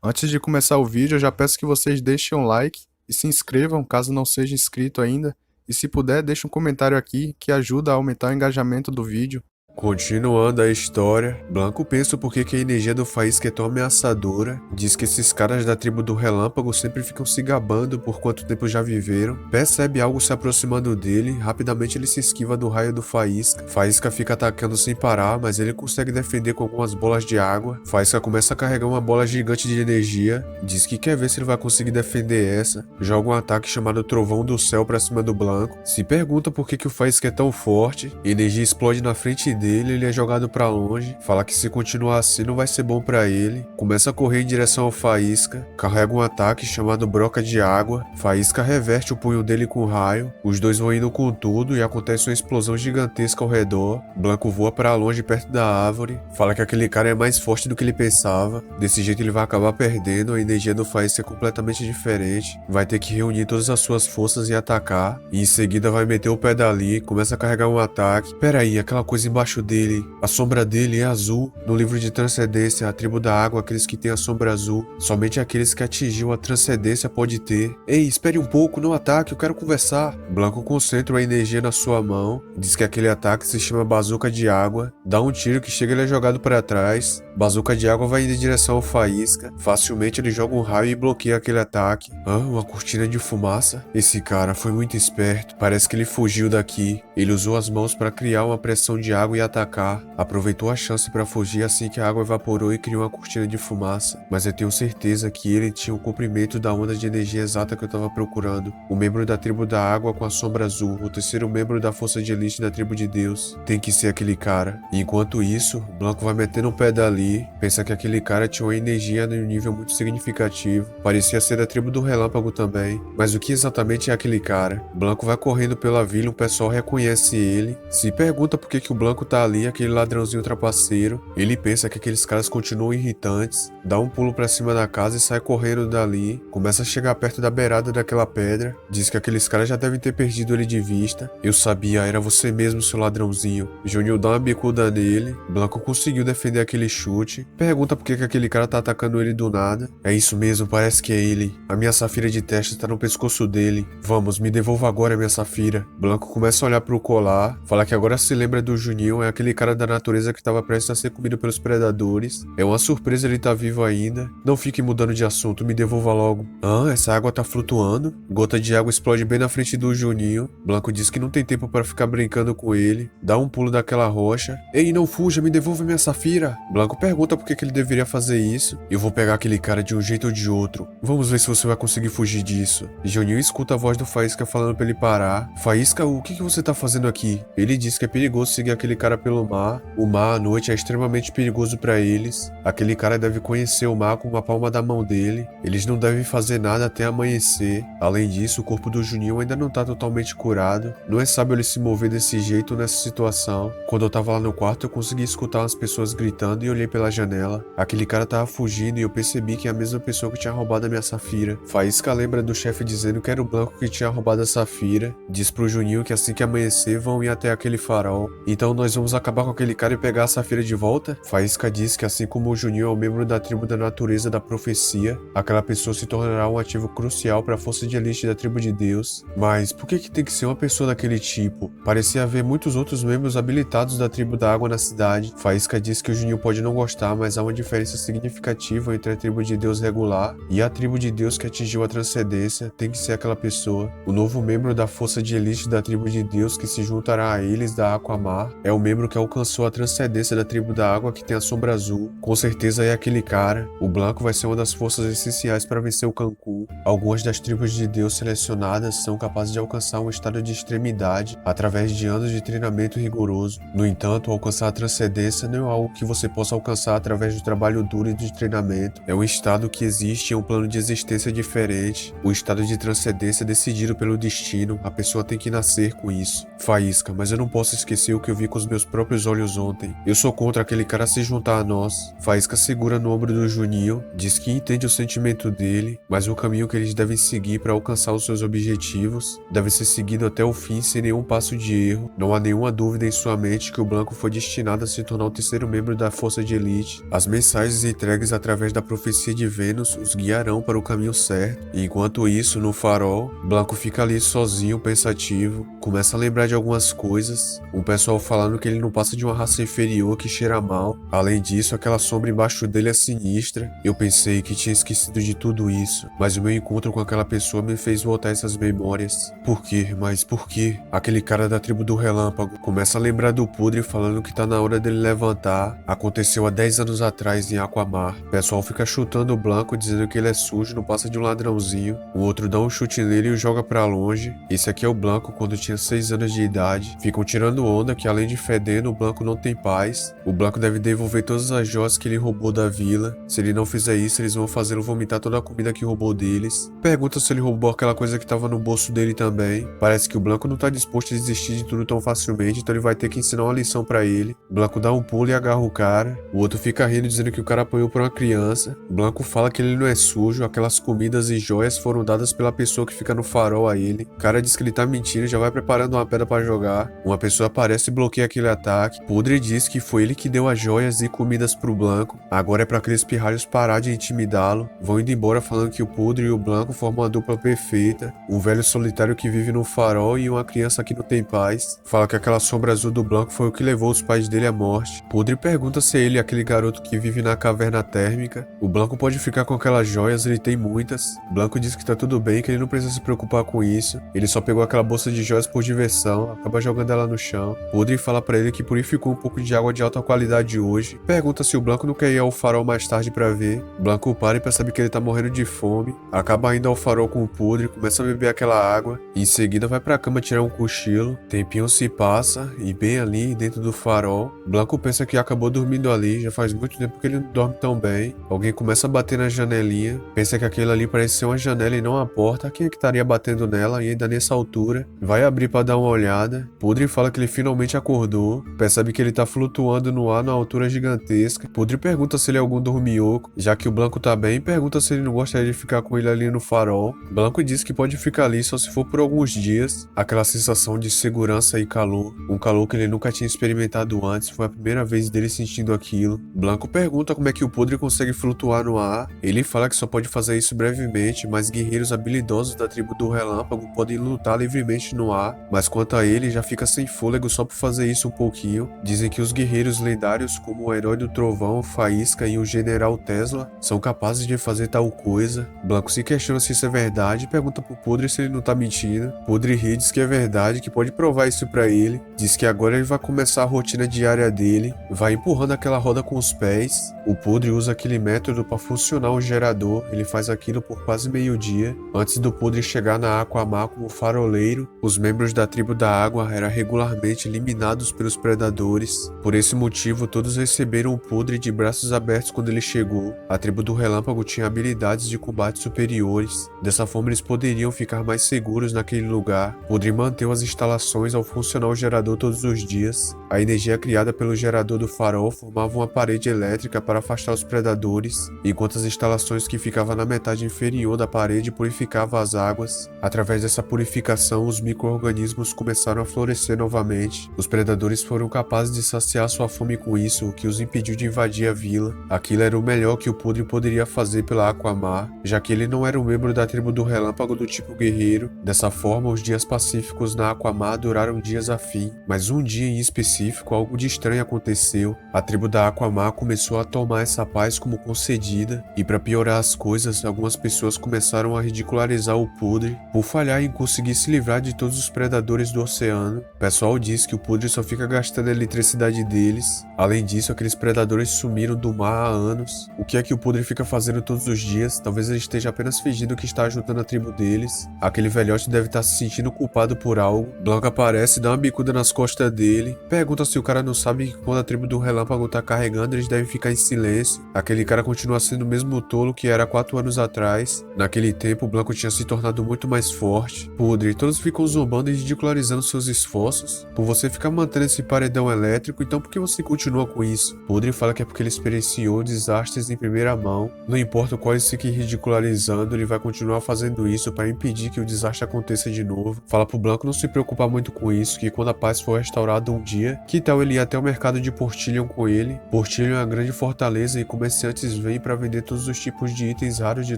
Antes de começar o vídeo, eu já peço que vocês deixem um like e se inscrevam caso não seja inscrito ainda. E se puder, deixe um comentário aqui que ajuda a aumentar o engajamento do vídeo. Continuando a história, Blanco pensa por que a energia do Faísca é tão ameaçadora, diz que esses caras da tribo do Relâmpago sempre ficam se gabando por quanto tempo já viveram, percebe algo se aproximando dele, rapidamente ele se esquiva do raio do Faísca. Faísca fica atacando sem parar, mas ele consegue defender com algumas bolas de água. Faísca começa a carregar uma bola gigante de energia, diz que quer ver se ele vai conseguir defender essa, joga um ataque chamado Trovão do Céu pra cima do Blanco, se pergunta por que o Faísca é tão forte, energia explode na frente dele, ele é jogado pra longe, fala que se continuar assim não vai ser bom pra ele, começa a correr em direção ao Faísca, carrega um ataque chamado Broca de Água, Faísca reverte o punho dele com raio, os dois vão indo com tudo e acontece uma explosão gigantesca ao redor, Blanco voa pra longe perto da árvore, fala que aquele cara é mais forte do que ele pensava, desse jeito ele vai acabar perdendo, a energia do Faísca é completamente diferente, vai ter que reunir todas as suas forças e atacar, e em seguida vai meter o pé dali, começa a carregar um ataque, peraí, aquela coisa embaixo dele, a sombra dele é azul. No livro de transcendência, a tribo da água, aqueles que têm a sombra azul, somente aqueles que atingiu a transcendência pode ter. Ei, espere um pouco, não ataque, eu quero conversar. Blanco concentra a energia na sua mão, diz que aquele ataque se chama bazuca de água, dá um tiro que chega ele é jogado para trás, bazuca de água vai indo em direção ao Faísca, facilmente ele joga um raio e bloqueia aquele ataque. Uma cortina de fumaça? Esse cara foi muito esperto, parece que ele fugiu daqui, ele usou as mãos para criar uma pressão de água e atacar, aproveitou a chance para fugir assim que a água evaporou e criou uma cortina de fumaça, mas eu tenho certeza que ele tinha o comprimento da onda de energia exata que eu estava procurando, o membro da tribo da água com a sombra azul, o terceiro membro da força de elite da tribo de Deus, tem que ser aquele cara. E enquanto isso, Blanco vai metendo um pé dali, pensa que aquele cara tinha uma energia em um nível muito significativo, parecia ser da tribo do Relâmpago também, mas o que exatamente é aquele cara? Blanco vai correndo pela vila, o pessoal reconhece ele, se pergunta por que o Blanco tá ali, aquele ladrãozinho trapaceiro. Ele pensa que aqueles caras continuam irritantes, dá um pulo pra cima da casa e sai correndo dali, começa a chegar perto da beirada daquela pedra, diz que aqueles caras já devem ter perdido ele de vista. Eu sabia, era você mesmo, seu ladrãozinho. Juninho dá uma bicuda nele, Blanco conseguiu defender aquele chute, pergunta por que aquele cara tá atacando ele do nada. É isso mesmo, parece que é ele. A minha safira de testa tá no pescoço dele. Vamos, me devolva agora minha safira. Blanco começa a olhar pro colar, fala que agora se lembra do Juninho, é aquele cara da natureza que estava prestes a ser comido pelos predadores. É uma surpresa ele tá vivo ainda. Não fique mudando de assunto, me devolva logo. Essa água tá flutuando? Gota de água explode bem na frente do Juninho. Blanco diz que não tem tempo para ficar brincando com ele. Dá um pulo daquela rocha. Ei, não fuja, me devolva minha safira. Blanco pergunta por que ele deveria fazer isso. Eu vou pegar aquele cara de um jeito ou de outro. Vamos ver se você vai conseguir fugir disso. Juninho escuta a voz do Faísca falando pra ele parar. Faísca, o que você tá fazendo aqui? Ele diz que é perigoso seguir aquele cara pelo mar. O mar à noite é extremamente perigoso para eles. Aquele cara deve conhecer o mar com uma palma da mão dele. Eles não devem fazer nada até amanhecer. Além disso, o corpo do Juninho ainda não tá totalmente curado. Não é sábio ele se mover desse jeito nessa situação. Quando eu tava lá no quarto, eu consegui escutar umas pessoas gritando e olhei pela janela. Aquele cara tava fugindo e eu percebi que é a mesma pessoa que tinha roubado a minha safira. Faísca lembra do chefe dizendo que era o Blanco que tinha roubado a safira. Diz pro Juninho que assim que amanhecer vão ir até aquele farol. Então nós vamos acabar com aquele cara e pegar a safira de volta? Faísca diz que assim como o Juninho é um membro da tribo da natureza da profecia, aquela pessoa se tornará um ativo crucial para a força de elite da tribo de Deus. Mas por que tem que ser uma pessoa daquele tipo? Parecia haver muitos outros membros habilitados da tribo da água na cidade. Faísca diz que o Juninho pode não gostar, mas há uma diferença significativa entre a tribo de Deus regular e a tribo de Deus que atingiu a transcendência. Tem que ser aquela pessoa. O novo membro da força de elite da tribo de Deus que se juntará a eles da Aquamar é o membro que alcançou a transcendência da tribo da água que tem a sombra azul. Com certeza é aquele cara. O Blanco vai ser uma das forças essenciais para vencer o Cancún. Algumas das tribos de Deus selecionadas são capazes de alcançar um estado de extremidade através de anos de treinamento rigoroso. No entanto, alcançar a transcendência não é algo que você possa alcançar através do trabalho duro e de treinamento. É um estado que existe em um plano de existência diferente. O estado de transcendência é decidido pelo destino. A pessoa tem que nascer com isso. Faísca, mas eu não posso esquecer o que eu vi com os meus meus próprios olhos ontem. Eu sou contra aquele cara se juntar a nós. Faísca segura no ombro do Juninho, diz que entende o sentimento dele, mas o caminho que eles devem seguir para alcançar os seus objetivos deve ser seguido até o fim sem nenhum passo de erro. Não há nenhuma dúvida em sua mente que o Blanco foi destinado a se tornar o terceiro membro da força de elite. As mensagens entregues através da profecia de Vênus os guiarão para o caminho certo. E enquanto isso, no farol, Blanco fica ali sozinho, pensativo, começa a lembrar de algumas coisas, um pessoal falando que ele não passa de uma raça inferior que cheira mal. Além disso, aquela sombra embaixo dele é sinistra. Eu pensei que tinha esquecido de tudo isso, mas o meu encontro com aquela pessoa me fez voltar essas memórias. Por quê? Mas por quê? Aquele cara da tribo do Relâmpago começa a lembrar do Pudre falando que tá na hora dele levantar. Aconteceu há 10 anos atrás em Aquamar. O pessoal fica chutando o Blanco, dizendo que ele é sujo, não passa de um ladrãozinho. O outro dá um chute nele e o joga pra longe. Esse aqui é o Blanco quando tinha 6 anos de idade. Ficam tirando onda que além de fedendo, o Blanco não tem paz. O Blanco deve devolver todas as joias que ele roubou da vila. Se ele não fizer isso, eles vão fazê-lo vomitar toda a comida que roubou deles. Pergunta se ele roubou aquela coisa que tava no bolso dele também. Parece que o Blanco não tá disposto a desistir de tudo tão facilmente, então ele vai ter que ensinar uma lição pra ele. Blanco dá um pulo e agarra o cara. O outro fica rindo dizendo que o cara apanhou por uma criança. Blanco fala que ele não é sujo, aquelas comidas e joias foram dadas pela pessoa que fica no farol a ele. O cara diz que ele tá mentindo e já vai preparando uma pedra pra jogar. Uma pessoa aparece e bloqueia aquele ataque. Pudre diz que foi ele que deu as joias e comidas pro Blanco. Agora é pra aqueles pirralhos parar de intimidá-lo. Vão indo embora falando que o Pudre e o Blanco formam uma dupla perfeita. Um velho solitário que vive no farol e uma criança que não tem paz. Fala que aquela sombra azul do Blanco foi o que levou os pais dele à morte. Pudre pergunta se ele é aquele garoto que vive na caverna térmica. O Blanco pode ficar com aquelas joias, ele tem muitas. Blanco diz que tá tudo bem, que ele não precisa se preocupar com isso. Ele só pegou aquela bolsa de joias por diversão, acaba jogando ela no chão. Pudre fala pra ele que purificou um pouco de água de alta qualidade hoje. Pergunta se o Blanco não quer ir ao farol mais tarde pra ver. Blanco para e percebe que ele tá morrendo de fome. Acaba indo ao farol com o Pudre, começa a beber aquela água. E em seguida vai pra cama tirar um cochilo. Tempinho se passa e bem ali dentro do farol, Blanco pensa que acabou dormindo ali, já faz muito tempo que ele não dorme tão bem. Alguém começa a bater na janelinha, pensa que aquilo ali parece ser uma janela e não uma porta. Quem é que estaria batendo nela e ainda nessa altura? Vai abrir pra dar uma olhada. Pudre fala que ele finalmente acordou, percebe que ele tá flutuando no ar numa altura gigantesca. Pudre pergunta se ele é algum dorminhoco, já que o Blanco tá bem, pergunta se ele não gostaria de ficar com ele ali no farol. Blanco diz que pode ficar ali só se for por alguns dias. Aquela sensação de segurança e calor, um calor que ele nunca tinha experimentado antes, foi a primeira vez dele sentindo aquilo. Blanco pergunta como é que o Pudre consegue flutuar no ar. Ele fala que só pode fazer isso brevemente, mas guerreiros habilidosos da tribo do Relâmpago podem lutar livremente no ar, mas quanto a ele já fica sem fôlego só por fazer isso um pouquinho. Dizem que os guerreiros lendários como o Herói do Trovão, Faísca e o General Tesla são capazes de fazer tal coisa. Blanco se questiona se isso é verdade e pergunta pro Pudre se ele não tá mentindo. Pudre ri, diz que é verdade, que pode provar isso pra ele. Diz que agora ele vai começar a rotina diária dele, vai empurrando aquela roda com os pés. O Pudre usa aquele método para funcionar o gerador, ele faz aquilo por quase meio-dia. Antes do Pudre chegar na Aquamar como faroleiro, os membros da tribo da água eram regularmente eliminados pelos predadores. Por esse motivo, todos receberam o Pudre de braços abertos quando ele chegou. A tribo do Relâmpago tinha habilidades de combate superiores, dessa forma eles poderiam ficar mais seguros naquele lugar. Pudre manteve as instalações ao funcionar o gerador todos os dias. A energia criada pelo gerador do farol formava uma parede elétrica para afastar os predadores, enquanto as instalações que ficavam na metade inferior da parede purificavam as águas. Através dessa purificação, os micro-organismos começaram a florescer novamente. Os predadores foram capazes de saciar sua fome com isso, o que os impediu de invadir a vila. Aquilo era o melhor que o Pudre poderia fazer pela Aquamar, já que ele não era um membro da tribo do Relâmpago do tipo guerreiro. Dessa forma, os dias pacíficos na Aquamar duraram dias a fim, mas um dia em específico algo de estranho aconteceu. A tribo da Aquamar começou a tomar essa paz como concedida, e para piorar as coisas, algumas pessoas começaram a ridicularizar o Pudre por falhar em conseguir se livrar de todos os predadores do oceano. O pessoal diz que o Pudre só fica gastando a eletricidade deles. Além disso, aqueles predadores sumiram do mar há anos. O que é que o Pudre fica fazendo todos os dias? Talvez ele esteja apenas fingindo que está ajudando a tribo deles. Aquele velhote deve estar se sentindo culpado por algo. Blanco aparece, dá uma bicuda nas costas dele, pergunta se o cara não sabe que quando a tribo do Relâmpago tá carregando, eles devem ficar em silêncio. Aquele cara continua sendo o mesmo tolo que era 4 anos atrás. Naquele tempo, o Blanco tinha se tornado muito mais forte. Pudre, todos ficam zombando e ridicularizando seus esforços. Por você ficar mantendo batendo esse paredão elétrico, então por que você continua com isso? Podre fala que é porque ele experienciou desastres em primeira mão. Não importa quais fiquem ridicularizando, ele vai continuar fazendo isso para impedir que o desastre aconteça de novo. Fala pro Blanco não se preocupar muito com isso, que quando a paz for restaurada um dia, que tal ele ir até o mercado de Portillion com ele? Portillion é uma grande fortaleza e comerciantes vêm para vender todos os tipos de itens raros de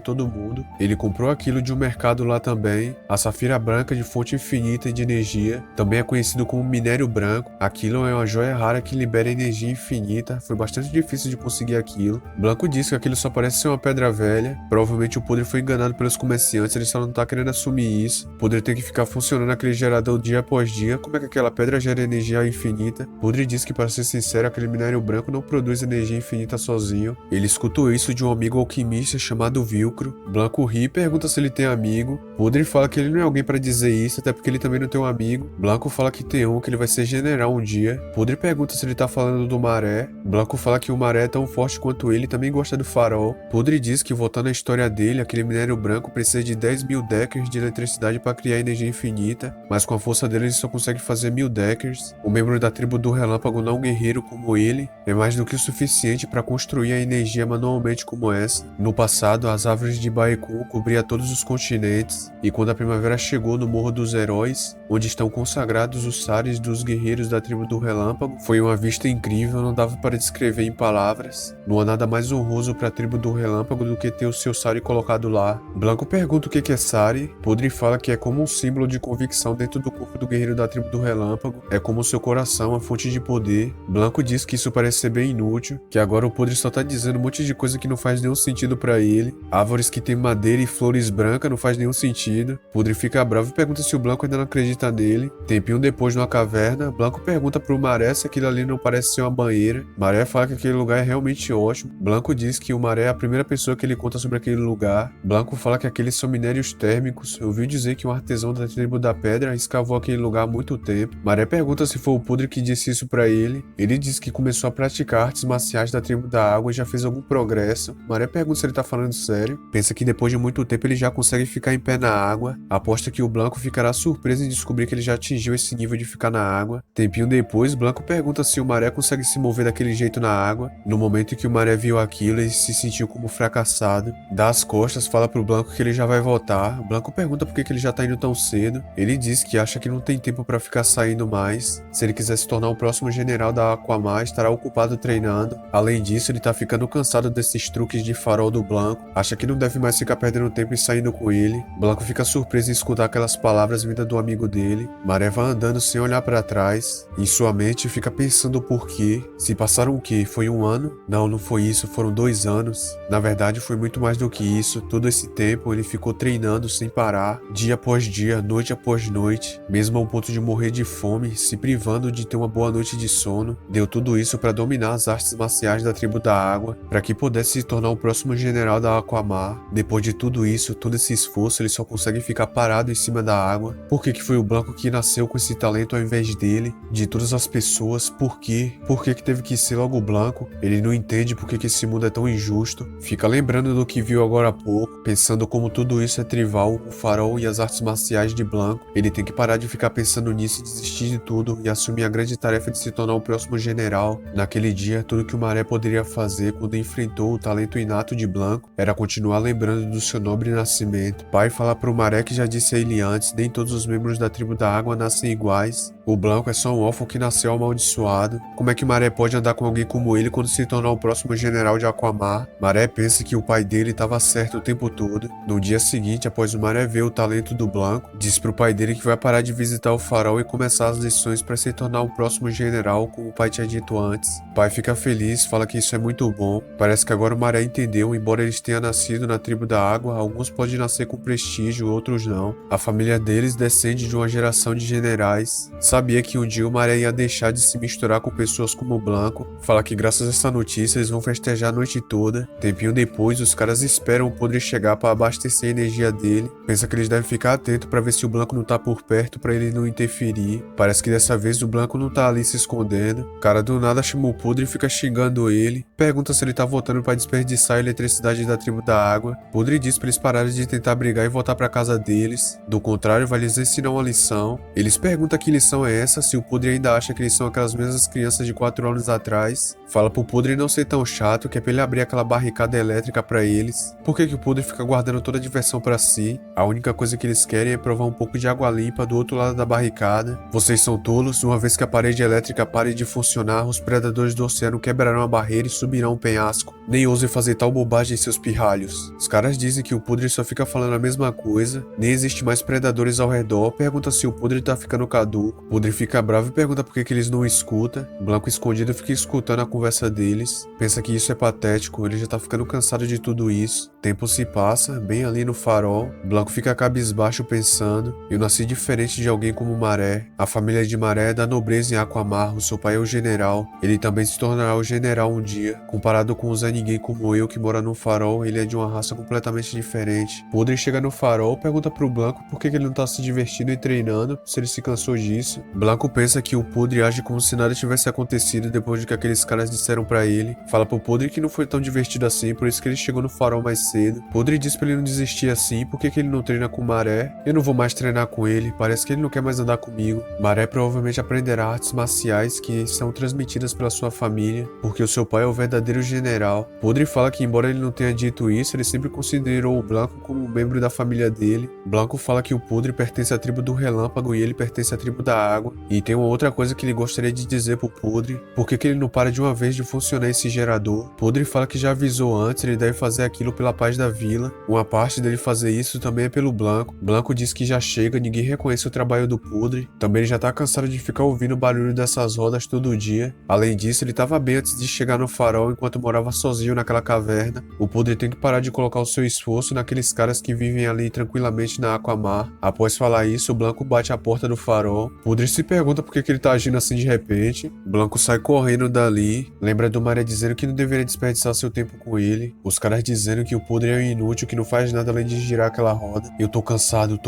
todo mundo. Ele comprou aquilo de um mercado lá também. A safira branca de fonte infinita de energia, também é conhecido como minério branco. Aquilo é uma joia rara que libera energia infinita. Foi bastante difícil de conseguir aquilo. Blanco diz que aquilo só parece ser uma pedra velha. Provavelmente o Podre foi enganado pelos comerciantes, ele só não tá querendo assumir isso. O Podre tem que ficar funcionando aquele gerador dia após dia. Como é que aquela pedra gera energia infinita? Podre diz que, para ser sincero, aquele minério branco não produz energia infinita sozinho. Ele escutou isso de um amigo alquimista chamado Vilcro. Blanco ri e pergunta se ele tem amigo. Podre fala que ele não é alguém para dizer isso, até porque ele também não tem um amigo. Blanco fala que tem um, que ele vai ser general um dia. Podre pergunta se ele tá falando do Maré. Blanco fala que o Maré é tão forte quanto ele e também gosta do farol. Podre diz que, voltando à história dele, aquele minério branco precisa de 10.000 deckers de eletricidade para criar energia infinita, mas com a força dele ele só consegue fazer 1.000 deckers. O membro da tribo do Relâmpago, não guerreiro como ele, é mais do que o suficiente para construir a energia manualmente como essa. No passado, as árvores de Baekun cobriam todos os continentes, e quando a primavera chegou no Morro dos Heróis, onde estão consagrados os sares dos guerreiros da tribo do Relâmpago, foi uma vista incrível, não dava para descrever em palavras. Não há nada mais honroso para a tribo do Relâmpago do que ter o seu sari colocado lá. Blanco pergunta o que é sari. Podre fala que é como um símbolo de convicção dentro do corpo do guerreiro da tribo do Relâmpago, é como o seu coração, a fonte de poder. Blanco diz que isso parece ser bem inútil, que agora o Podre só tá dizendo um monte de coisa que não faz nenhum sentido para ele. Árvores que tem madeira e flores brancas não faz nenhum sentido. Podre fica bravo e pergunta se o Blanco ainda não acredita nele. Tempinho depois, numa caverna, Blanco pergunta pro Maré se aquilo ali não parece ser uma banheira. Maré fala que aquele lugar é realmente ótimo. Blanco diz que o Maré é a primeira pessoa que ele conta sobre aquele lugar. Blanco fala que aqueles são minérios térmicos. Ouviu dizer que um artesão da tribo da pedra escavou aquele lugar há muito tempo. Maré pergunta se foi o Podre que disse isso pra ele. Ele diz que começou a praticar artes marciais da tribo da água e já fez algum progresso. Maré pergunta se ele tá falando sério. Pensa que depois de muito tempo ele já consegue ficar em pé na água. Aposta que o Blanco ficará surpreso em descobrir que ele já atingiu esse nível de ficar na água. Tempinho depois, Blanco pergunta se o Maré consegue se mover daquele jeito na água. No momento em que o Maré viu aquilo, ele se sentiu como fracassado. Dá as costas, fala pro Blanco que ele já vai voltar. Blanco pergunta por que ele já tá indo tão cedo. Ele diz que acha que não tem tempo pra ficar saindo mais. Se ele quiser se tornar o próximo general da Aquamar, estará ocupado treinando. Além disso, ele tá ficando cansado desses truques de farol do Blanco. Acha que não deve mais ficar perdendo tempo e saindo com ele. Blanco fica surpreso em escutar aquelas palavras vindas do amigo dele. Maré vai andando sem olhar pra trás. Em sua mente fica pensando o porquê. Se passaram o quê? Foi 1 ano? Não, não foi isso, foram 2 anos. Na verdade foi muito mais do que isso. Todo esse tempo ele ficou treinando sem parar, dia após dia, noite após noite, mesmo ao ponto de morrer de fome, se privando de ter uma boa noite de sono. Deu tudo isso para dominar as artes marciais da tribo da água, para que pudesse se tornar o próximo general da Aquamar. Depois de tudo isso, todo esse esforço, ele só consegue ficar parado em cima da água. Por que foi o Blanco que nasceu com esse talento ao invés dele? De todas as pessoas, por quê? Por que teve que ser logo o Blanco? Ele não entende por que esse mundo é tão injusto. Fica lembrando do que viu agora há pouco, pensando como tudo isso é trivial, o farol e as artes marciais de Blanco. Ele tem que parar de ficar pensando nisso e desistir de tudo e assumir a grande tarefa de se tornar o próximo general. Naquele dia, tudo que o Maré poderia fazer quando enfrentou o talento inato de Blanco era continuar lembrando do seu nobre nascimento. Pai fala pro Maré que já disse a ele antes, nem todos os membros da tribo da água nascem iguais. O Blanco é só um órfão que nasceu amaldiçoado. Como é que Maré pode andar com alguém como ele quando se tornar o próximo general de Aquamar? Maré pensa que o pai dele estava certo o tempo todo. No dia seguinte, após o Maré ver o talento do Blanco, diz pro pai dele que vai parar de visitar o farol e começar as lições para se tornar o próximo general, como o pai tinha dito antes. O pai fica feliz, fala que isso é muito bom. Parece que agora o Maré entendeu, embora eles tenham nascido na tribo da água, alguns podem nascer com prestígio, outros não. A família deles descende de uma geração de generais. Sabia que um dia o Maré ia deixar de se misturar com pessoas como o Blanco. Fala que graças a essa notícia eles vão festejar a noite toda. Tempinho depois, os caras esperam o Podre chegar para abastecer a energia dele. Pensa que eles devem ficar atentos para ver se o Blanco não tá por perto para ele não interferir. Parece que dessa vez o Blanco não tá ali se escondendo. O cara do nada chama o Podre e fica xingando ele. Pergunta se ele tá voltando para desperdiçar a eletricidade da tribo da água. Podre diz para eles pararem de tentar brigar e voltar para casa deles. Do contrário, vai lhes ensinar uma lição. Eles perguntam que lição é essa, se o Podre Pudre ainda acha que eles são aquelas mesmas crianças de 4 anos atrás. Fala pro Pudre não ser tão chato, que é pra ele abrir aquela barricada elétrica pra eles. Por que o Pudre fica guardando toda a diversão pra si? A única coisa que eles querem é provar um pouco de água limpa do outro lado da barricada. Vocês são tolos, uma vez que a parede elétrica pare de funcionar, os predadores do oceano quebrarão a barreira e subirão o penhasco. Nem ousem fazer tal bobagem em seus pirralhos. Os caras dizem que o Pudre só fica falando a mesma coisa, nem existe mais predadores ao redor, pergunta se o Pudre tá ficando caduco. O Pudre fica bravo e pergunta por que eles não escutam. Blanco escondido fica escutando a conversa deles, pensa que isso é patético, ele já tá ficando cansado de tudo isso. Tempo se passa, bem ali no farol, Blanco fica cabisbaixo pensando: eu nasci diferente de alguém como Maré. A família de Maré é da nobreza em Aquamarro, seu pai é o general, ele também se tornará o general um dia. Comparado com o Zé Ninguém como eu que mora no farol, ele é de uma raça completamente diferente. Pudre chega no farol, pergunta pro Blanco por que ele não tá se divertindo e treinando, se ele se cansou disso. Blanco pensa que o Pudre age como se nada tivesse acontecido depois do que aqueles caras disseram pra ele. Fala pro Pudre que não foi tão divertido assim, por isso que ele chegou no farol mais cedo. Pudre diz pra ele não desistir assim, por que ele não treina com Maré? Eu não vou mais treinar com ele, parece que ele não quer mais andar comigo. Maré provavelmente aprenderá artes marciais que são transmitidas pela sua família, porque o seu pai é o verdadeiro general. Pudre fala que embora ele não tenha dito isso, ele sempre considerou o Blanco como um membro da família dele. Blanco fala que o Pudre pertence à tribo do Relâmpago e ele pertence à tribo da Água. E tem uma outra coisa que ele gostaria de dizer pro Pudre: por que ele não para de uma vez de funcionar esse gerador? Pudre fala que já avisou antes, ele deve fazer aquilo pela paz da vila. Uma parte dele fazer isso também é pelo Blanco. Blanco diz que já chega, ninguém reconhece o trabalho do Pudre. Também ele já tá cansado de ficar ouvindo o barulho dessas rodas todo dia. Além disso, ele tava bem antes de chegar no farol enquanto morava sozinho naquela caverna. O Pudre tem que parar de colocar o seu esforço naqueles caras que vivem ali tranquilamente na Aquamar. Após falar isso, o Blanco bate a porta do farol. Pudre se pergunta por que ele tá agindo assim de repente. Blanco sai correndo dali, lembra do Maré dizendo que não deveria desperdiçar seu tempo com ele. Os caras dizendo que o Pudre é um inútil, que não faz nada além de girar aquela roda. Eu tô cansado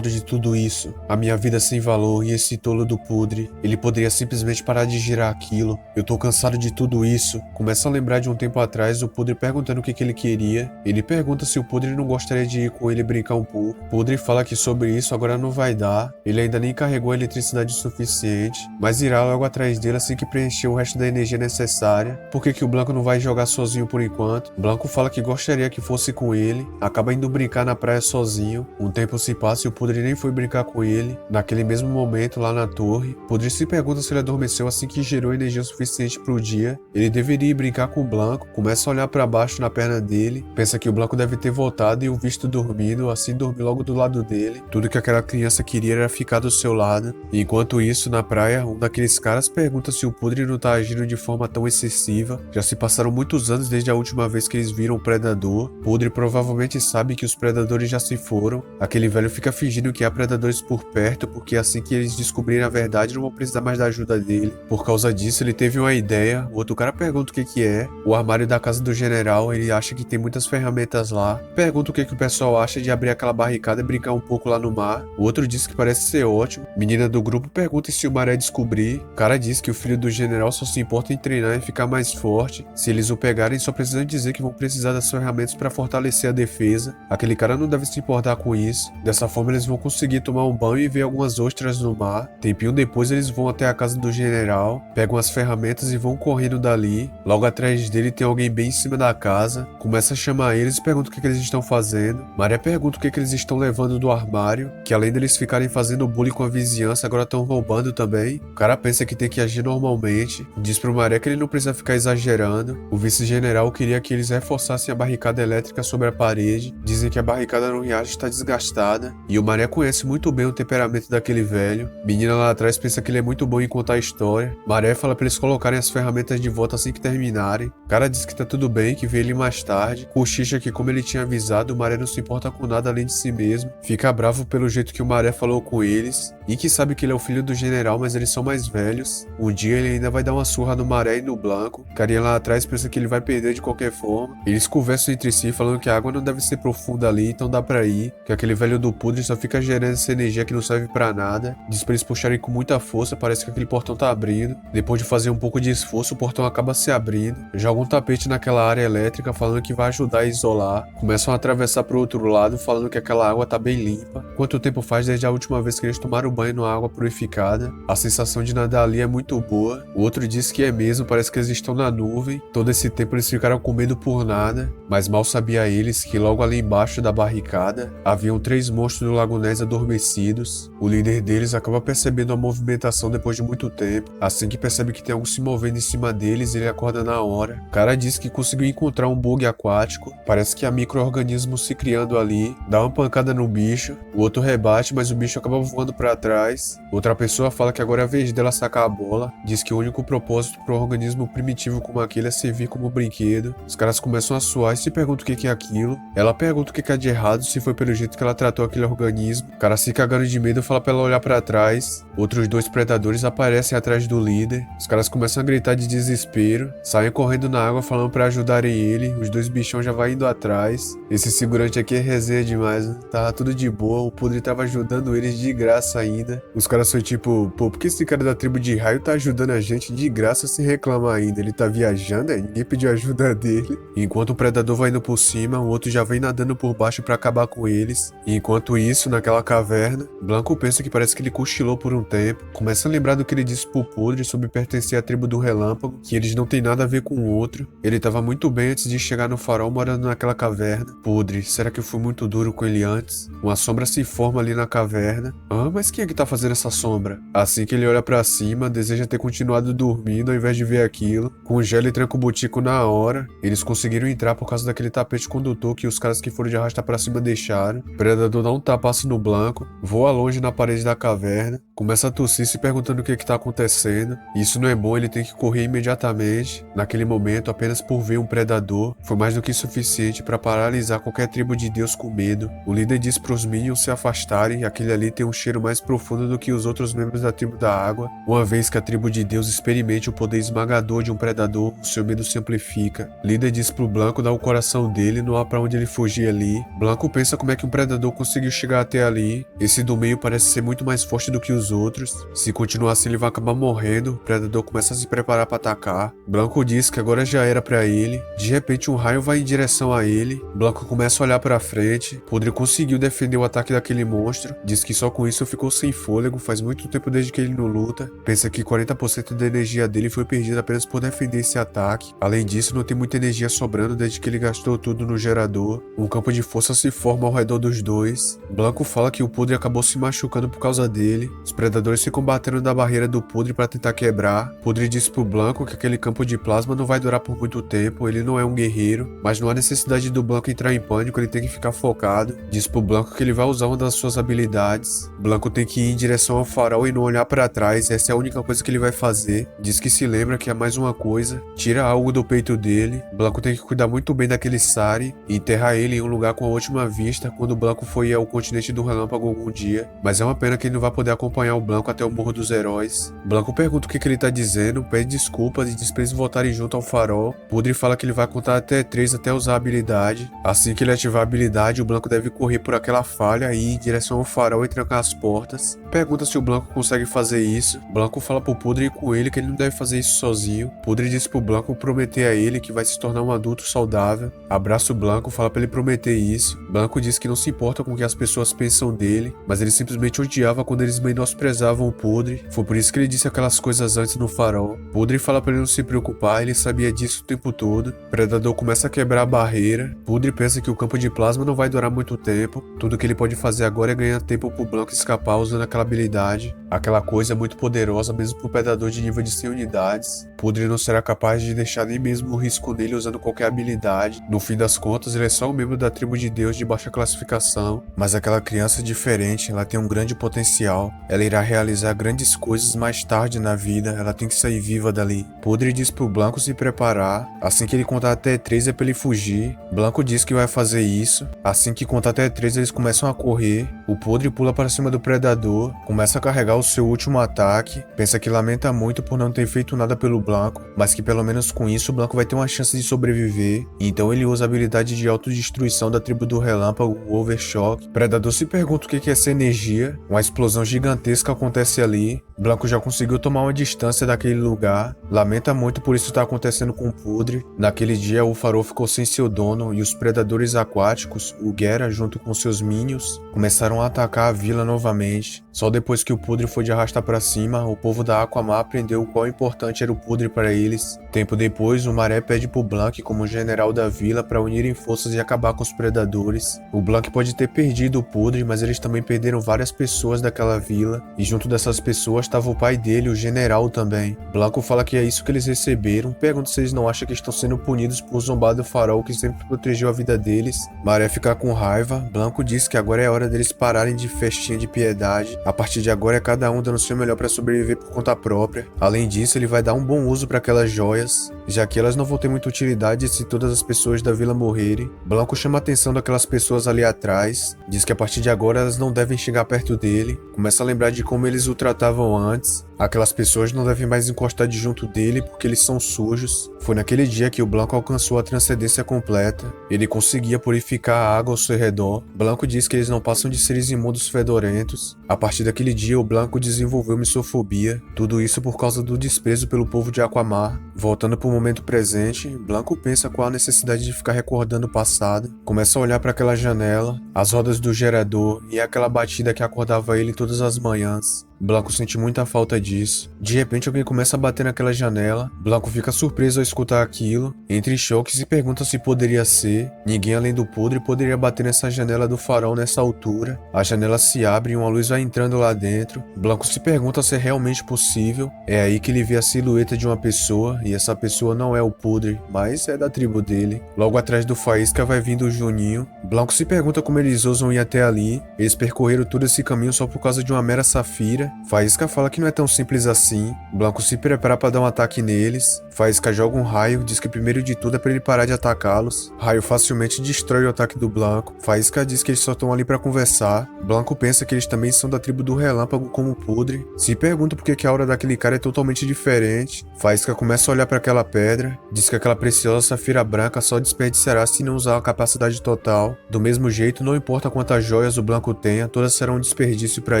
de tudo isso. A minha vida sem valor e esse tolo do Pudre. Ele poderia simplesmente parar de girar aquilo. Eu tô cansado de tudo isso. Começa a lembrar de um tempo atrás o Pudre perguntando o que ele queria. Ele pergunta se o Pudre não gostaria de ir com ele brincar um pouco. Pudre fala que sobre isso agora não vai dar. Ele ainda nem carregou a eletricidade suficiente, mas irá logo atrás dele assim que preencher o resto da energia necessária. Por que o Blanco não vai jogar sozinho por enquanto? Blanco fala que gostaria que fosse com ele. Acaba indo brincar na praia sozinho. Um tempo se passa e o Pudre nem foi brincar com ele. Naquele mesmo momento, lá na torre, Pudre se pergunta se ele adormeceu assim que gerou energia suficiente pro dia. Ele deveria ir brincar com o Blanco. Começa a olhar pra baixo na perna dele. Pensa que o Blanco deve ter voltado e o visto dormindo, assim dormir logo do lado dele. Tudo que aquela criança queria era ficar do seu lado. E enquanto isso, na praia, um daqueles caras pergunta se o Pudre não tá agindo de forma tão excessiva. Já se passaram muitos anos desde a última vez que eles viram o predador. Pudre provavelmente sabe que os predadores já se foram. Aquele velho fica fingindo que há predadores por perto, porque assim que eles descobrirem a verdade não vão precisar mais da ajuda dele. Por causa disso, ele teve uma ideia. O outro cara pergunta o que é. O armário da casa do general, ele acha que tem muitas ferramentas lá. Pergunta o que o pessoal acha de abrir aquela barricada e brincar um pouco lá no mar. O outro diz que parece ser ótimo. Menina do grupo pergunta se o Maré descobrir. O cara diz que o filho do general só se importa em treinar e ficar mais forte. Se eles o pegarem, só precisam dizer que vão precisar das ferramentas para fortalecer a defesa. Aquele cara não deve se importar com isso. Dessa forma, eles vão conseguir tomar um banho e ver algumas ostras no mar. Tempinho depois, eles vão até a casa do general, pegam as ferramentas e vão correndo dali. Logo atrás dele tem alguém bem em cima da casa. Começa a chamar eles e pergunta o que eles estão fazendo. Maria pergunta o que eles estão levando do armário, que além deles ficarem fazendo bullying com a vizinhança, agora estão roubando também. O cara pensa que tem que agir normalmente. Diz pro Maré que ele não precisa ficar exagerando. O vice-general queria que eles reforçassem a barricada elétrica sobre a parede. Dizem que a barricada no riacho está desgastada. E o Maré conhece muito bem o temperamento daquele velho. Menina lá atrás pensa que ele é muito bom em contar a história. Maré fala pra eles colocarem as ferramentas de volta assim que terminarem. O cara diz que tá tudo bem, que vê ele mais tarde. Cochicha que, como ele tinha avisado, o Maré não se importa com nada além de si mesmo. Fica bravo pelo jeito que o Maré falou com eles. E que sabe que ele é o filho do general, mas eles são mais velhos. Um dia ele ainda vai dar uma surra no Maré e no Blanco. O carinha lá atrás pensa que ele vai perder de qualquer forma. Eles conversam entre si falando que a água não deve ser profunda ali, então dá pra ir. Que aquele velho do Pudre só fica gerando essa energia que não serve pra nada. Diz pra eles puxarem com muita força, parece que aquele portão tá abrindo. Depois de fazer um pouco de esforço, o portão acaba se abrindo. Joga um tapete naquela área elétrica falando que vai ajudar a isolar. Começam a atravessar pro outro lado falando que aquela água tá bem limpa. Quanto tempo faz desde a última vez que eles tomaram banho numa água purificada? A sensação de nadar ali é muito boa. O outro diz que é mesmo, parece que eles estão na nuvem. Todo esse tempo eles ficaram com medo por nada, mas mal sabia eles que logo ali embaixo da barricada haviam 3 monstros do Lago Ness adormecidos. O líder deles acaba percebendo a movimentação depois de muito tempo. Assim que percebe que tem algo se movendo em cima deles, ele acorda na hora. O cara diz que conseguiu encontrar um bug aquático. Parece que há micro-organismos se criando ali. Dá uma pancada no bicho. O outro rebate, mas o bicho acaba voando pra trás. Outra pessoa fala que agora é a vez dela sacar a bola. Diz que o único propósito para um organismo primitivo como aquele é servir como brinquedo. Os caras começam a suar e se perguntam o que é aquilo. Ela pergunta o que é de errado, se foi pelo jeito que ela tratou aquele organismo. O cara se cagando de medo fala pra ela olhar pra trás. Outros 2 predadores aparecem atrás do líder. Os caras começam a gritar de desespero. Saem correndo na água falando pra ajudarem ele. Os 2 bichão já vai indo atrás. Esse segurante aqui é resenha demais, né? Tava tudo de boa. O podre tava ajudando eles de graça ainda. Os caras foi tipo, pô, por que esse cara da tribo de raio tá ajudando a gente de graça sem reclamar ainda? Ele tá viajando, Ninguém pediu ajuda dele. Enquanto o predador vai indo por cima, o outro já vem nadando por baixo pra acabar com eles. E enquanto isso, naquela caverna, Blanco pensa que parece que ele cochilou por um tempo. Começa a lembrar do que ele disse pro podre sobre pertencer à tribo do relâmpago, que eles não têm nada a ver com o outro. Ele tava muito bem antes de chegar no farol morando naquela caverna. Podre, será que eu fui muito duro com ele antes? Uma sombra se forma ali na caverna. Ah, mas quem é que tá fazendo essa sombra? Assim que ele olha pra cima, deseja ter continuado dormindo ao invés de ver aquilo. Congela e tranca o botico na hora. Eles conseguiram entrar por causa daquele tapete condutor que os caras que foram de arrasta pra cima deixaram. O predador dá um tapaço no Blanco, voa longe na parede da caverna, começa a tossir se perguntando o que tá acontecendo. Isso não é bom, ele tem que correr imediatamente. Naquele momento, apenas por ver um predador, foi mais do que suficiente para paralisar qualquer tribo de Deus com medo. O líder diz pros Minions se afastarem, aquele ali tem um cheiro mais profundo do que os outros membros da tribo da água. Uma vez que a tribo de Deus experimente o poder esmagador de um predador, o seu medo se amplifica. Líder diz pro Blanco dar o coração dele, não há pra onde ele fugir ali. Blanco pensa como é que um predador conseguiu chegar até ali. Esse do meio parece ser muito mais forte do que os outros. Se continuar assim, ele vai acabar morrendo. O predador começa a se preparar para atacar. Blanco diz que agora já era pra ele. De repente, um raio vai em direção a ele. Blanco começa a olhar pra frente. Podre conseguiu defender o ataque daquele monstro. Diz que só com isso ficou sem fôlego. Faz muito tempo desde que ele não luta. Pensa que 40% da energia dele foi perdida apenas por defender esse ataque. Além disso, não tem muita energia sobrando desde que ele gastou tudo no gerador. Um campo de força se forma ao redor dos dois. Blanco fala que o Podre acabou se machucando por causa dele. Os predadores ficam batendo na barreira do Podre para tentar quebrar. Podre diz pro Blanco que aquele campo de plasma não vai durar por muito tempo. Ele não é um guerreiro, mas não há necessidade do Blanco entrar em pânico, ele tem que ficar focado. Diz pro Blanco que ele vai usar uma das suas habilidades. Blanco tem que ir em direção ao farol e não olhar para trás. Essa é a única coisa que ele vai fazer. Diz que se lembra que é mais uma coisa. Tira algo do peito dele. Blanco tem que cuidar muito bem daquele Sari e enterrar ele em um lugar com a última vista quando o Blanco foi ao continente do relâmpago algum dia. Mas é uma pena que ele não vai poder acompanhar o Blanco até o Morro dos Heróis. Blanco pergunta o que ele tá dizendo, pede desculpas e diz pra eles voltarem junto ao farol. Podre fala que ele vai contar até 3 até usar a habilidade. Assim que ele ativar a habilidade, o Blanco deve correr por aquela falha e ir em direção ao farol e trancar as portas. Pergunta se o Blanco consegue fazer isso. Blanco fala pro Podre ir com ele que ele não deve fazer isso sozinho. Podre diz pro Blanco prometer a ele que vai se tornar um adulto saudável. Abraça o Blanco, fala pra ele prometer isso. Blanco diz que não se importa com o que as pessoas pensam dele, mas ele simplesmente odiava quando eles menosprezavam o Podre. Foi por isso que ele disse aquelas coisas antes no farol. Podre fala pra ele não se preocupar, ele sabia disso o tempo todo. O predador começa a quebrar a barreira. Podre pensa que o campo de plasma não vai durar muito tempo. Tudo que ele pode fazer agora é ganhar tempo pro Blanco escapar usando aquela habilidade. Aquela coisa é muito poderosa mesmo pro predador de nível de 100 unidades. Podre não será capaz de deixar nem mesmo o risco nele usando qualquer habilidade. No fim das contas, ele é só um membro da tribo de Deus de baixa classificação. Mas aquela criança é diferente, ela tem um grande potencial. Ela irá realizar grandes coisas mais tarde na vida, ela tem que sair viva dali. Podre diz pro Blanco se preparar. Assim que ele contar até 3 é pra ele fugir. Blanco diz que vai fazer isso. Assim que contar até 3 eles começam a correr. O Podre pula para cima do predador, começa a carregar o seu último ataque. Pensa que lamenta muito por não ter feito nada pelo Blanco, mas que pelo menos com isso o Blanco vai ter uma chance de sobreviver. Então ele usa a habilidade de autodestruição da tribo do relâmpago, o Overshock. O predador se pergunta o que é essa energia. Uma explosão gigantesca acontece ali. Blanco já conseguiu tomar uma distância daquele lugar. Lamenta muito por isso estar acontecendo com o Podre. Naquele dia o farol ficou sem seu dono e os predadores aquáticos, o Gera junto com seus minions, começaram a atacar a vila novamente. Só depois que o Podre foi de arrastar pra cima, o povo da Aquamar aprendeu o quão importante era o Pudre para eles. Tempo depois, o Maré pede pro Blanc como general da vila para unirem forças e acabar com os predadores. O Blanc pode ter perdido o Pudre, mas eles também perderam várias pessoas daquela vila, e junto dessas pessoas estava o pai dele, o general também. Blanco fala que é isso que eles receberam, pergunta se eles não acham que estão sendo punidos por zombar do farol que sempre protegeu a vida deles. Maré fica com raiva, Blanco diz que agora é a hora deles pararem de festinha de piedade, a partir de agora é cada um dando o seu melhor para sobreviver por conta própria. Além disso, ele vai dar um bom uso para aquelas joias, já que elas não vão ter muita utilidade se todas as pessoas da vila morrerem. Blanco chama a atenção daquelas pessoas ali atrás, diz que a partir de agora elas não devem chegar perto dele, começa a lembrar de como eles o tratavam antes. Aquelas pessoas não devem mais encostar de junto dele porque eles são sujos. Foi naquele dia que o Blanco alcançou a transcendência completa. Ele conseguia purificar a água ao seu redor. Blanco diz que eles não passam de seres imundos fedorentos. A partir daquele dia, o Blanco desenvolveu missofobia. Tudo isso por causa do desprezo pelo povo de Aquamar. Voltando para o momento presente, Blanco pensa qual a necessidade de ficar recordando o passado. Começa a olhar para aquela janela, as rodas do gerador e aquela batida que acordava ele todas as manhãs. Blanco sente muita falta disso. De repente alguém começa a bater naquela janela. Blanco fica surpreso ao escutar aquilo, entra em choque e se pergunta se poderia ser. Ninguém além do Pudre poderia bater nessa janela do farol nessa altura. A janela se abre e uma luz vai entrando lá dentro. Blanco se pergunta se é realmente possível. É aí que ele vê a silhueta de uma pessoa, e essa pessoa não é o Pudre, mas é da tribo dele. Logo atrás do Faísca vai vindo o Juninho. Blanco se pergunta como eles ousam ir até ali. Eles percorreram todo esse caminho só por causa de uma mera safira. Faísca fala que não é tão simples assim. Blanco se prepara para dar um ataque neles. Faísca joga um raio, diz que primeiro de tudo é para ele parar de atacá-los. Raio facilmente destrói o ataque do Blanco. Faísca diz que eles só estão ali para conversar. Blanco pensa que eles também são da tribo do Relâmpago como o Pudre. Se pergunta por que a aura daquele cara é totalmente diferente. Faísca começa a olhar para aquela pedra, diz que aquela preciosa safira branca só desperdiçará se não usar a capacidade total. Do mesmo jeito, não importa quantas joias o Blanco tenha, todas serão um desperdício para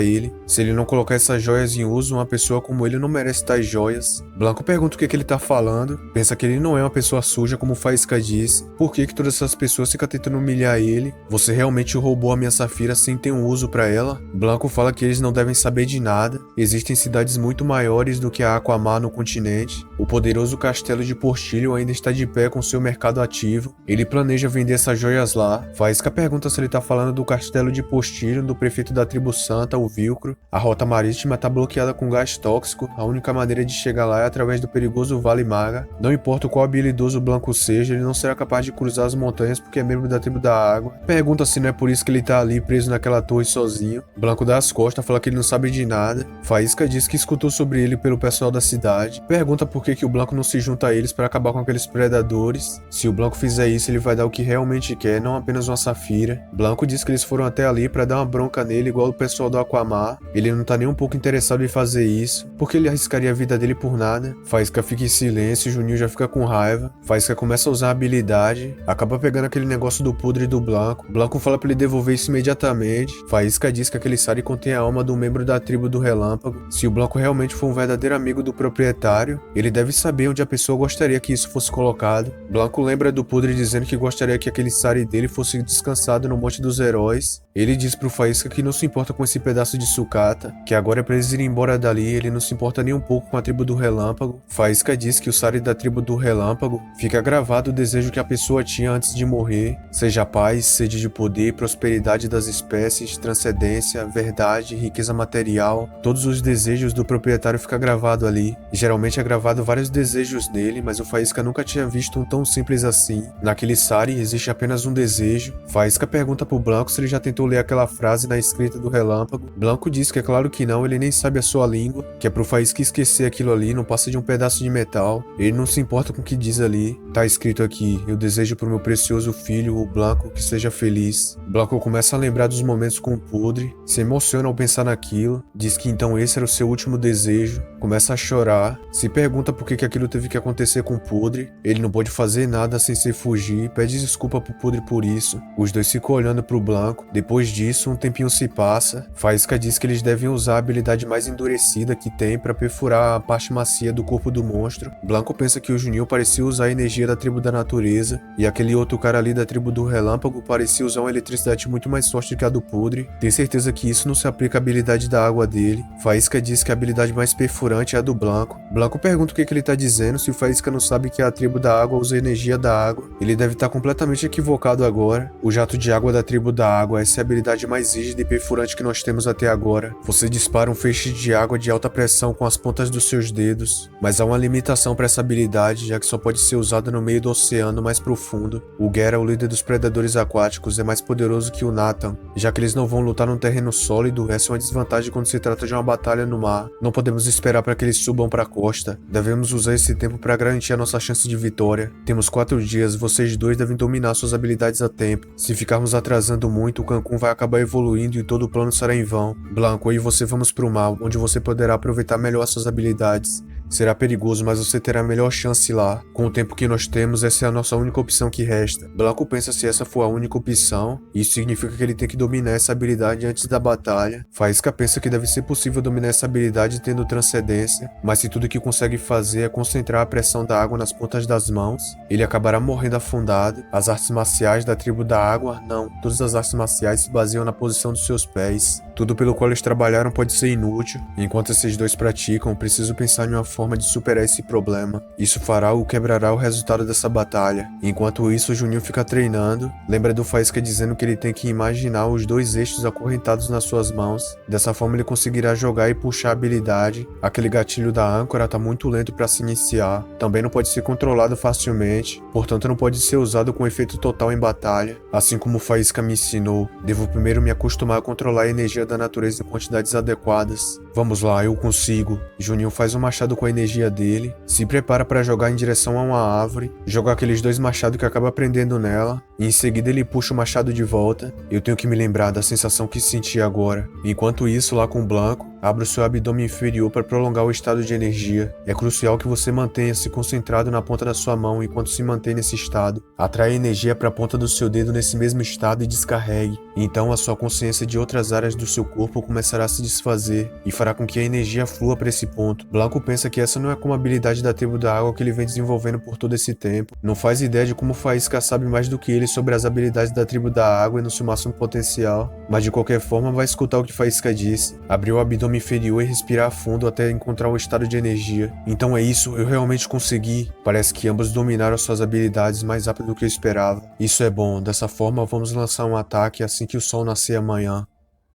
ele. Se ele não colocar essas joias em uso, uma pessoa como ele não merece tais joias. Blanco pergunta o que ele tá falando, pensa que ele não é uma pessoa suja como Faísca disse. Por que todas essas pessoas ficam tentando humilhar ele? Você realmente roubou a minha safira sem ter um uso para ela? Blanco fala que eles não devem saber de nada. Existem cidades muito maiores do que a Aquamar no continente. O poderoso castelo de Portilho ainda está de pé com seu mercado ativo. Ele planeja vender essas joias lá. Faísca pergunta se ele tá falando do castelo de Postilho, do prefeito da tribo santa, o Vilcro. A rota marítima tá bloqueada com gás tóxico. A única maneira de chegar lá é através do perigoso Vale Maga. Não importa o qual habilidoso o Blanco seja, ele não será capaz de cruzar as montanhas porque é membro da tribo da água. Pergunta se não é por isso que ele tá ali preso naquela torre sozinho. Blanco dá as costas, fala que ele não sabe de nada. Faísca diz que escutou sobre ele pelo pessoal da cidade. Pergunta por que o Blanco não se junta a eles para acabar com aqueles predadores. Se o Blanco fizer isso, ele vai dar o que realmente quer, não apenas uma safira. Blanco diz que eles foram até ali para dar uma bronca nele igual o pessoal do Aquamar. Ele não tá nem um pouco interessado em fazer isso, porque ele arriscaria a vida dele por nada. Faísca fica em silêncio, Juninho já fica com raiva. Faísca começa a usar a habilidade, acaba pegando aquele negócio do Pudre do Blanco. Blanco fala para ele devolver isso imediatamente. Faísca diz que aquele Sari contém a alma de um membro da tribo do Relâmpago. Se o Blanco realmente for um verdadeiro amigo do proprietário, ele deve saber onde a pessoa gostaria que isso fosse colocado. Blanco lembra do Pudre dizendo que gostaria que aquele Sari dele fosse descansado no Monte dos Heróis. Ele diz pro Faísca que não se importa com esse pedaço de sucata, que agora é pra eles irem embora dali, ele não se importa nem um pouco com a tribo do Relâmpago. Faísca diz que o Sari da tribo do Relâmpago fica gravado o desejo que a pessoa tinha antes de morrer, seja paz, sede de poder, prosperidade das espécies, transcendência, verdade, riqueza material. Todos os desejos do proprietário ficam gravados ali. Geralmente é gravado vários desejos nele, mas o Faísca nunca tinha visto um tão simples assim. Naquele Sari existe apenas um desejo. Faísca pergunta pro Blanco se ele já tentou ler aquela frase na escrita do Relâmpago. Blanco diz que é claro que não, ele nem sabe a sua língua, que é pro Faísca esquecer aquilo ali, não passa de um pedaço de metal. Ele não se importa com o que diz ali. Tá escrito aqui: eu desejo pro meu precioso filho, o Blanco, que seja feliz. Blanco começa a lembrar dos momentos com o Pudre, se emociona ao pensar naquilo, diz que então esse era o seu último desejo, começa a chorar, se pergunta por que aquilo teve que acontecer com o Pudre. Ele não pode fazer nada sem ser fugir, pede desculpa pro Pudre por isso. Os dois ficam olhando pro Blanco. Depois disso, um tempinho se passa. Faísca diz que eles devem usar a habilidade mais endurecida que tem para perfurar a parte macia do corpo do monstro. Blanco pensa que o Juninho parecia usar a energia da tribo da natureza, e aquele outro cara ali da tribo do relâmpago parecia usar uma eletricidade muito mais forte que a do podre. Tem certeza que isso não se aplica à habilidade da água dele. Faísca diz que a habilidade mais perfurante é a do Blanco. Blanco pergunta o que ele tá dizendo, se o Faísca não sabe que a tribo da água usa a energia da água. Ele deve estar completamente equivocado agora. O jato de água da tribo da água, essa é a habilidade mais rígida e perfurante que nós temos até agora. Você dispara um feixe de água de alta pressão com as pontas dos seus dedos, mas há uma limitação para essa habilidade, já que só pode ser usada no meio do oceano mais profundo. O Gera, o líder dos predadores aquáticos, é mais poderoso que o Nathan, já que eles não vão lutar num terreno sólido. Essa é uma desvantagem quando se trata de uma batalha no mar. Não podemos esperar para que eles subam para a costa. Devemos usar esse tempo para garantir a nossa chance de vitória. Temos 4 dias, vocês dois devem dominar suas habilidades a tempo. Se ficarmos atrasando muito, o Cancún vai acabar evoluindo e todo o plano será em vão. Blanco, eu e você vamos pro mal, onde você poderá aproveitar melhor suas habilidades. Será perigoso, mas você terá a melhor chance lá. Com o tempo que nós temos, essa é a nossa única opção que resta. Blanco pensa se essa for a única opção, isso significa que ele tem que dominar essa habilidade antes da batalha. Faísca pensa que deve ser possível dominar essa habilidade tendo transcendência, mas se tudo que consegue fazer é concentrar a pressão da água nas pontas das mãos, ele acabará morrendo afundado. As artes marciais da tribo da água, não, todas as artes marciais se baseiam na posição dos seus pés. Tudo pelo qual eles trabalharam pode ser inútil. Enquanto esses dois praticam, preciso pensar em uma forma de superar esse problema. Isso fará ou quebrará o resultado dessa batalha. Enquanto isso, o Juninho fica treinando. Lembra do Faísca dizendo que ele tem que imaginar os 2 eixos acorrentados nas suas mãos. Dessa forma ele conseguirá jogar e puxar a habilidade. Aquele gatilho da âncora tá muito lento para se iniciar. Também não pode ser controlado facilmente, portanto não pode ser usado com efeito total em batalha. Assim como o Faísca me ensinou, devo primeiro me acostumar a controlar a energia da natureza em quantidades adequadas. Vamos lá, eu consigo. Juninho faz um machado com a energia dele, se prepara para jogar em direção a uma árvore, joga aqueles 2 machados que acaba prendendo nela, e em seguida ele puxa o machado de volta. Eu tenho que me lembrar da sensação que senti agora. Enquanto isso, lá com o Blanco, abra o seu abdômen inferior para prolongar o estado de energia. É crucial que você mantenha-se concentrado na ponta da sua mão enquanto se mantém nesse estado. Atraia energia para a ponta do seu dedo nesse mesmo estado e descarregue. Então a sua consciência de outras áreas do seu corpo começará a se desfazer e fará com que a energia flua para esse ponto. Blanco pensa que essa não é como a habilidade da tribo da água que ele vem desenvolvendo por todo esse tempo. Não faz ideia de como Faísca sabe mais do que ele sobre as habilidades da tribo da água e no seu máximo potencial, mas de qualquer forma vai escutar o que Faísca disse. Abriu o abdômen inferior e respirar fundo até encontrar um estado de energia. Então é isso, eu realmente consegui. Parece que ambos dominaram suas habilidades mais rápido do que eu esperava. Isso é bom, dessa forma vamos lançar um ataque assim que o sol nascer amanhã.